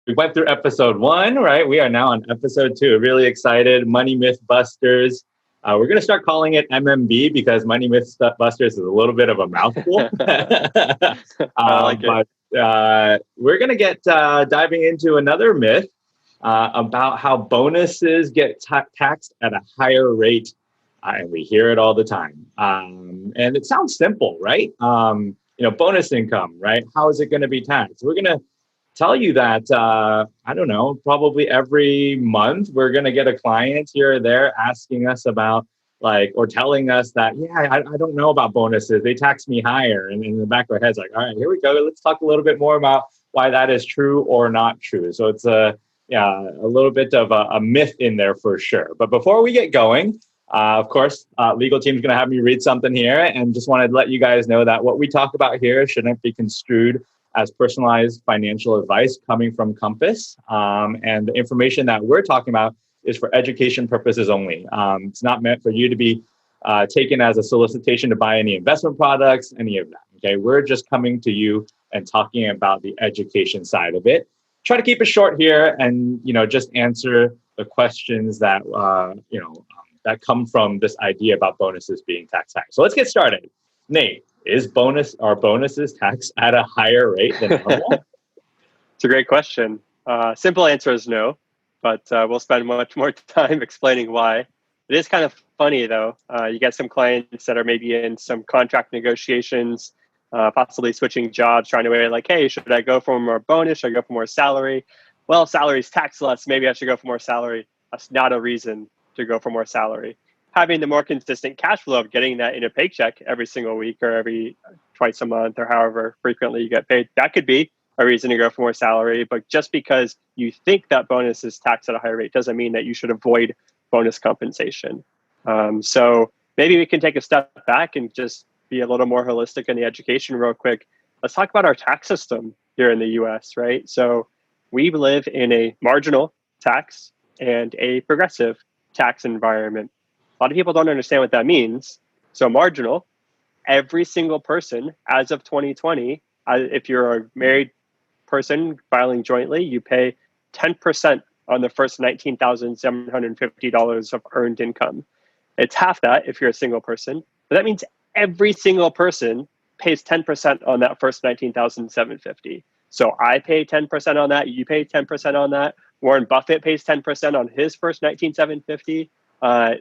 We went through episode 1, right? We are now on episode 2. Really excited. Money Myth Busters. We're going to start calling it MMB because Money Myth Busters is a little bit of a mouthful. I like it. But we're going to get diving into another myth about how bonuses get taxed at a higher rate. And we hear it all the time. And it sounds simple, right? Bonus income, right? How is it going to be taxed? We're going to tell you that, I don't know, probably every month we're going to get a client here or there asking us about or telling us that, I don't know about bonuses. They tax me higher. And in the back of our heads, like, all right, here we go. Let's talk a little bit more about why that is true or not true. So it's a little bit of a myth in there for sure. But before we get going, of course, legal team's going to have me read something here, and just wanted to let you guys know that what we talk about here shouldn't be construed as personalized financial advice coming from Compass. And the information that we're talking about is for education purposes only. It's not meant for you to be taken as a solicitation to buy any investment products, any of that. Okay, we're just coming to you and talking about the education side of it. Try to keep it short here, and just answer the questions that that come from this idea about bonuses being taxed higher. So let's get started. Nate, are bonuses taxed at a higher rate than normal? It's a great question. Simple answer is no, but we'll spend much more time explaining why. It is kind of funny though. You get some clients that are maybe in some contract negotiations, possibly switching jobs, trying to weigh like, hey, should I go for more bonus? Should I go for more salary? Well, salary's taxed less. Maybe I should go for more salary. That's not a reason to go for more salary. Having the more consistent cash flow of getting that in a paycheck every single week or every twice a month or however frequently you get paid, that could be a reason to go for more salary. But just because you think that bonus is taxed at a higher rate doesn't mean that you should avoid bonus compensation. So maybe we can take a step back and just be a little more holistic in the education real quick. Let's talk about our tax system here in the US, right? So we live in a marginal tax and a progressive tax environment. A lot of people don't understand what that means. So marginal, every single person as of 2020, if you're a married person filing jointly, you pay 10% on the first $19,750 of earned income. It's half that if you're a single person, but that means every single person pays 10% on that first $19,750. So I pay 10% on that, you pay 10% on that. Warren Buffett pays 10% on his first $19,750.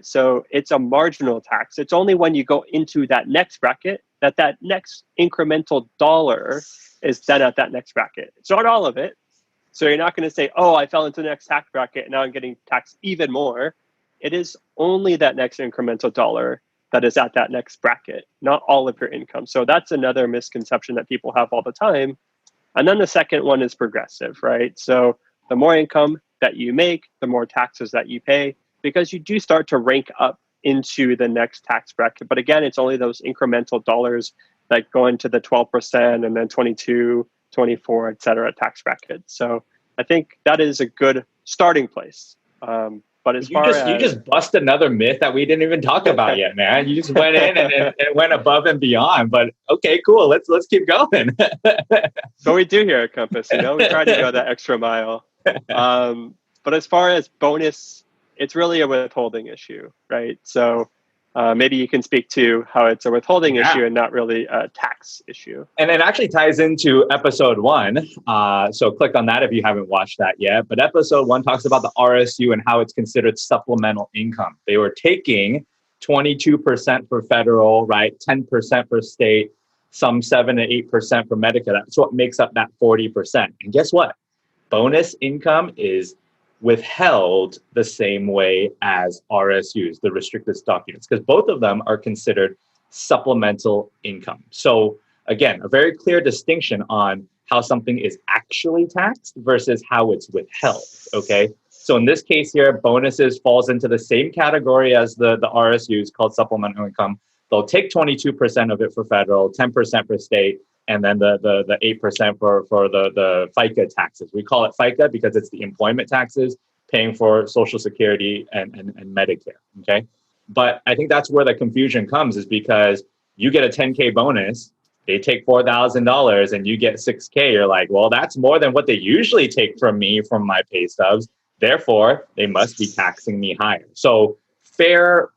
So it's a marginal tax. It's only when you go into that next bracket that next incremental dollar is then at that next bracket. It's not all of it. So you're not going to say, oh, I fell into the next tax bracket and now I'm getting taxed even more. It is only that next incremental dollar that is at that next bracket, not all of your income. So that's another misconception that people have all the time. And then the second one is progressive, right? So the more income that you make, the more taxes that you pay, because you do start to rank up into the next tax bracket. But again, it's only those incremental dollars that go into the 12% and then 22, 24, et cetera, tax bracket. So I think that is a good starting place. But as you just bust another myth that we didn't even talk about yet, man. You just went in and went above and beyond. But okay, cool. Let's keep going. So we do here at Compass. We try to go that extra mile. But as far as bonus, it's really a withholding issue, right? So maybe you can speak to how it's a withholding issue and not really a tax issue. And it actually ties into episode 1. So click on that if you haven't watched that yet. But episode 1 talks about the RSU and how it's considered supplemental income. They were taking 22% for federal, right? 10% for state, some 7 to 8% for Medicare. That's what makes up that 40%. And guess what? Bonus income is withheld the same way as RSUs, the restricted stock units, because both of them are considered supplemental income. So again, a very clear distinction on how something is actually taxed versus how it's withheld, okay? So in this case here, bonuses falls into the same category as the RSUs called supplemental income. They'll take 22% of it for federal, 10% for state, and then the 8% for the FICA taxes. We call it FICA because it's the employment taxes paying for Social Security and Medicare, okay? But I think that's where the confusion comes, is because you get a 10K bonus they take $4,000 and you get 6K, you're like, well, that's more than what they usually take from me from my pay stubs. Therefore, they must be taxing me higher. So fair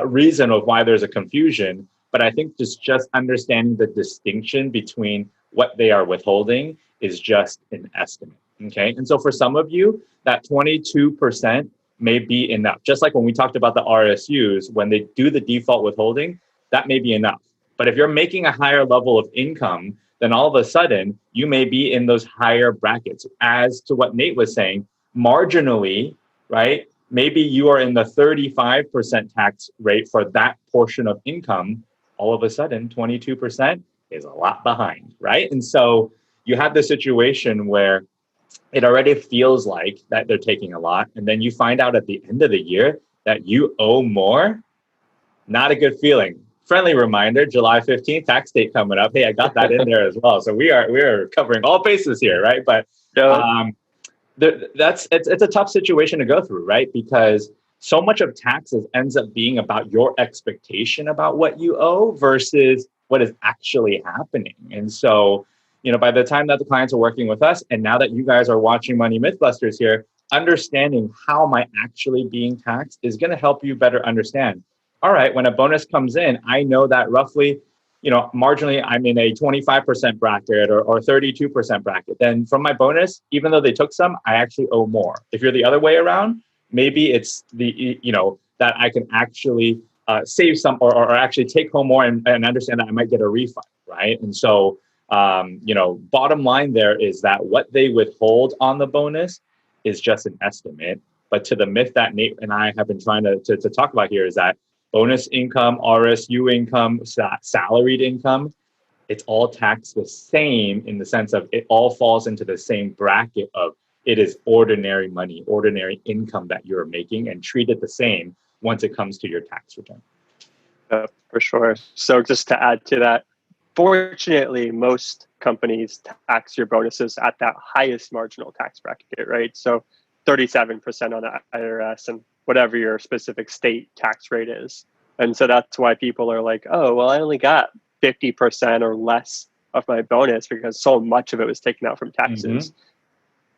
reason of why there's a confusion, but I think just understanding the distinction between what they are withholding is just an estimate. Okay. And so for some of you, that 22% may be enough. Just like when we talked about the RSUs, when they do the default withholding, that may be enough. But if you're making a higher level of income, then all of a sudden you may be in those higher brackets. As to what Nate was saying, marginally, right? Maybe you are in the 35% tax rate for that portion of income. All of a sudden, 22% is a lot behind, right? And so you have this situation where it already feels like that they're taking a lot. And then you find out at the end of the year that you owe more. Not a good feeling. Friendly reminder, July 15th, tax date coming up. Hey, I got that in there as well. So we are covering all bases here, right? But it's a tough situation to go through, right? Because so much of taxes ends up being about your expectation about what you owe versus what is actually happening. And so, by the time that the clients are working with us, and now that you guys are watching Money Mythbusters here, understanding how am I actually being taxed is going to help you better understand. All right, when a bonus comes in, I know that roughly, marginally I'm in a 25% bracket or 32% bracket. Then from my bonus, even though they took some, I actually owe more. If you're the other way around, maybe it's that I can actually save some or actually take home more and understand that I might get a refund, right? And so, bottom line there is that what they withhold on the bonus is just an estimate. But to the myth that Nate and I have been trying to talk about here is that bonus income, RSU income, salaried income, it's all taxed the same in the sense of it all falls into the same bracket of it is ordinary money, ordinary income that you're making and treated the same once it comes to your tax return. For sure. So just to add to that, fortunately, most companies tax your bonuses at that highest marginal tax bracket, right? So 37% on the IRS and whatever your specific state tax rate is. And so that's why people are like, oh, well, I only got 50% or less of my bonus because so much of it was taken out from taxes. Mm-hmm.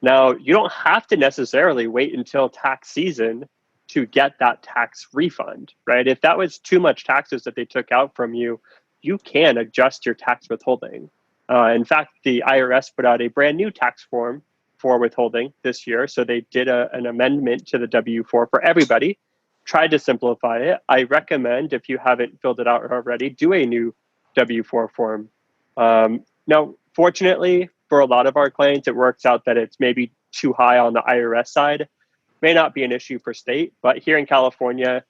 Now, you don't have to necessarily wait until tax season to get that tax refund, right? If that was too much taxes that they took out from you, you can adjust your tax withholding. In fact, the IRS put out a brand new tax form for withholding this year. So they did an amendment to the W-4 for everybody, tried to simplify it. I recommend, if you haven't filled it out already, do a new W-4 form. Now, fortunately, for a lot of our clients, it works out that it's maybe too high on the IRS side. May not be an issue for state, but here in California,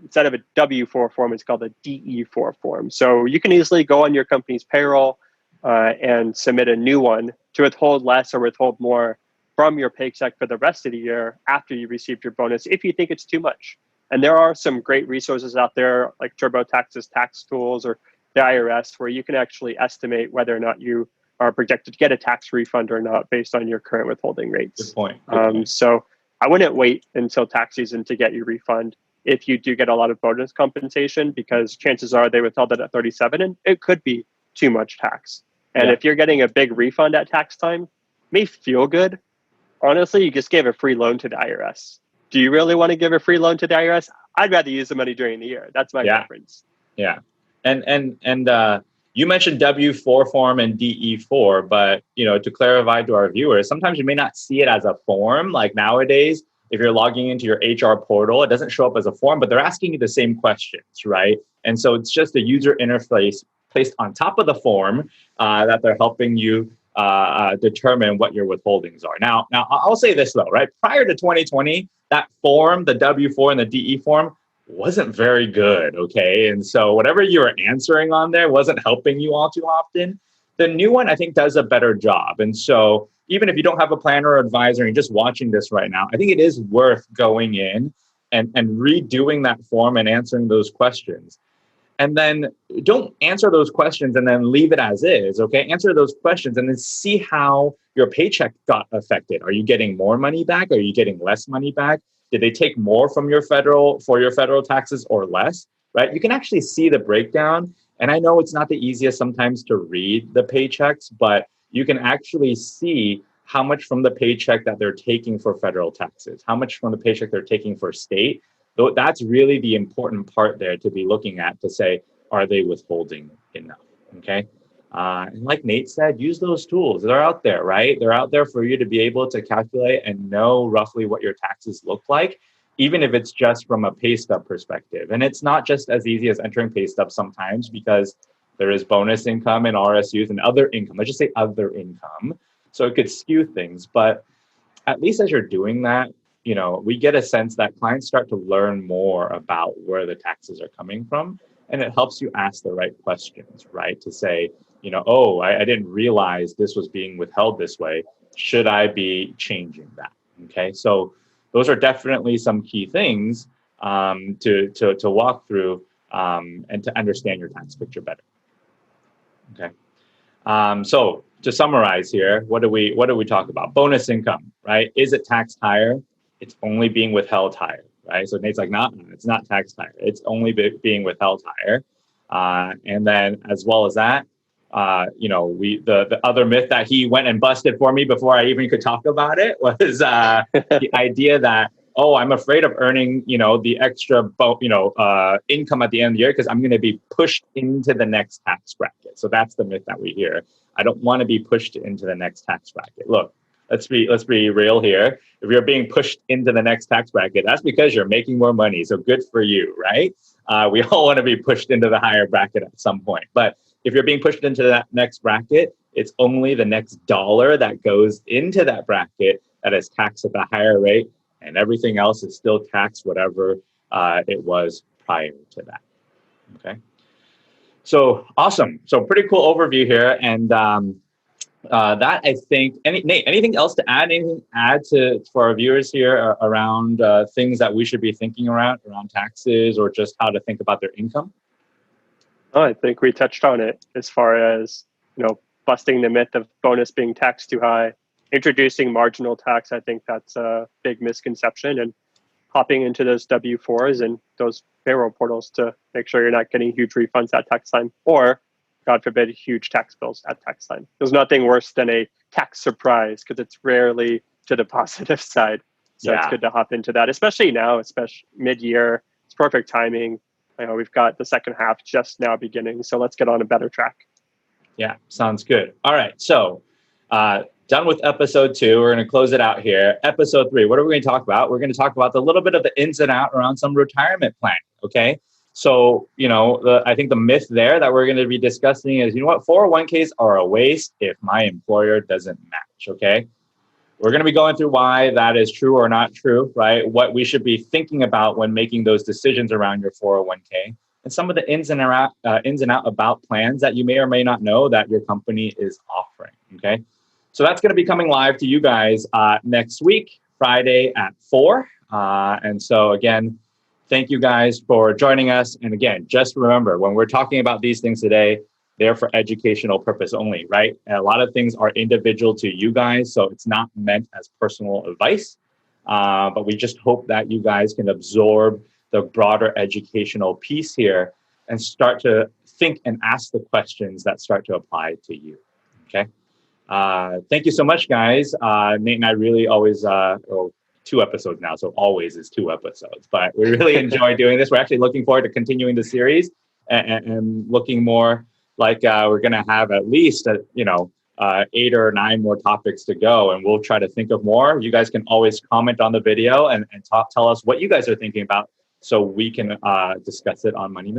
instead of a W-4 form, it's called a DE-4 form. So you can easily go on your company's payroll and submit a new one to withhold less or withhold more from your paycheck for the rest of the year after you received your bonus if you think it's too much. And there are some great resources out there like TurboTax's tax tools or the IRS where you can actually estimate whether or not you are projected to get a tax refund or not based on your current withholding rates. Good point. Good point. So I wouldn't wait until tax season to get your refund if you do get a lot of bonus compensation, because chances are they withheld it at 37 and it could be too much tax. And if you're getting a big refund at tax time, it may feel good. Honestly, you just gave a free loan to the IRS. Do you really want to give a free loan to the IRS? I'd rather use the money during the year. That's my preference. Yeah. And you mentioned W-4 form and DE-4, but to clarify to our viewers, sometimes you may not see it as a form. Like nowadays, if you're logging into your HR portal, it doesn't show up as a form, but they're asking you the same questions, right? And so it's just a user interface placed on top of the form that they're helping you determine what your withholdings are. Now, I'll say this though, right? Prior to 2020, that form, the W-4 and the DE form, wasn't very good, okay? And so whatever you were answering on there wasn't helping you all too often. The new one, I think, does a better job. And so even if you don't have a planner or advisor and you're just watching this right now, I think it is worth going in and redoing that form and answering those questions. And then don't answer those questions and then leave it as is, okay? Answer those questions and then see how your paycheck got affected. Are you getting more money back? Are you getting less money back? Did they take more from your federal taxes or less, right? You can actually see the breakdown And I know it's not the easiest sometimes to read the paychecks, but you can actually see how much from the paycheck that they're taking for federal taxes, how much from the paycheck they're taking for state. Though that's really the important part there to be looking at to say, are they withholding enough? Okay. And like Nate said, use those tools. They're out there, right? They're out there for you to be able to calculate and know roughly what your taxes look like, even if it's just from a pay stub perspective. And it's not just as easy as entering pay stubs sometimes, because there is bonus income and RSUs and other income. Let's just say other income. So it could skew things, but at least as you're doing that, we get a sense that clients start to learn more about where the taxes are coming from. And it helps you ask the right questions, right? To say, oh, I didn't realize this was being withheld this way. Should I be changing that? Okay, so those are definitely some key things to walk through and to understand your tax picture better. Okay. So to summarize here, what do we talk about? Bonus income, right? Is it taxed higher? It's only being withheld higher, right? So Nate's like, no, it's not taxed higher. It's only being withheld higher. And then as well as that, the other myth that he went and busted for me before I even could talk about it was the idea that, oh, I'm afraid of earning, the extra, income at the end of the year because I'm going to be pushed into the next tax bracket. So that's the myth that we hear. I don't want to be pushed into the next tax bracket. Look, let's be real here. If you're being pushed into the next tax bracket, that's because you're making more money. So good for you, right? We all want to be pushed into the higher bracket at some point. But if you're being pushed into that next bracket, it's only the next dollar that goes into that bracket that is taxed at the higher rate, and everything else is still taxed whatever it was prior to that. Okay. So awesome. So pretty cool overview here. And that I think, Nate, anything else to add? Anything for our viewers here around things that we should be thinking around taxes or just how to think about their income? Oh, I think we touched on it as far as, busting the myth of bonus being taxed too high, introducing marginal tax. I think that's a big misconception, and hopping into those W-4s and those payroll portals to make sure you're not getting huge refunds at tax time or, God forbid, huge tax bills at tax time. There's nothing worse than a tax surprise because it's rarely to the positive side. So It's good to hop into that, especially now, especially mid-year. It's perfect timing. We've got the second half just now beginning, so let's get on a better track. Yeah, sounds good. All right, so done with episode 2. We're going to close it out here. Episode 3, what are we going to talk about? We're going to talk about a little bit of the ins and out around some retirement planning, okay? So, I think the myth there that we're going to be discussing is, 401ks are a waste if my employer doesn't match, okay? We're going to be going through why that is true or not true, right? What we should be thinking about when making those decisions around your 401k, and some of the ins and out about plans that you may or may not know that your company is offering. Okay, so that's going to be coming live to you guys next week, Friday at 4. And so again, thank you guys for joining us. And again, just remember, when we're talking about these things today, they're for educational purpose only, right? And a lot of things are individual to you guys, so it's not meant as personal advice. But we just hope that you guys can absorb the broader educational piece here and start to think and ask the questions that start to apply to you. Okay. Thank you so much, guys. Nate and I really always, 2 episodes now, so always is 2 episodes. But we really enjoy doing this. We're actually looking forward to continuing the series and looking more like we're going to have at least 8 or 9 more topics to go, and we'll try to think of more. You guys can always comment on the video and tell us what you guys are thinking about, so we can discuss it on Money Myth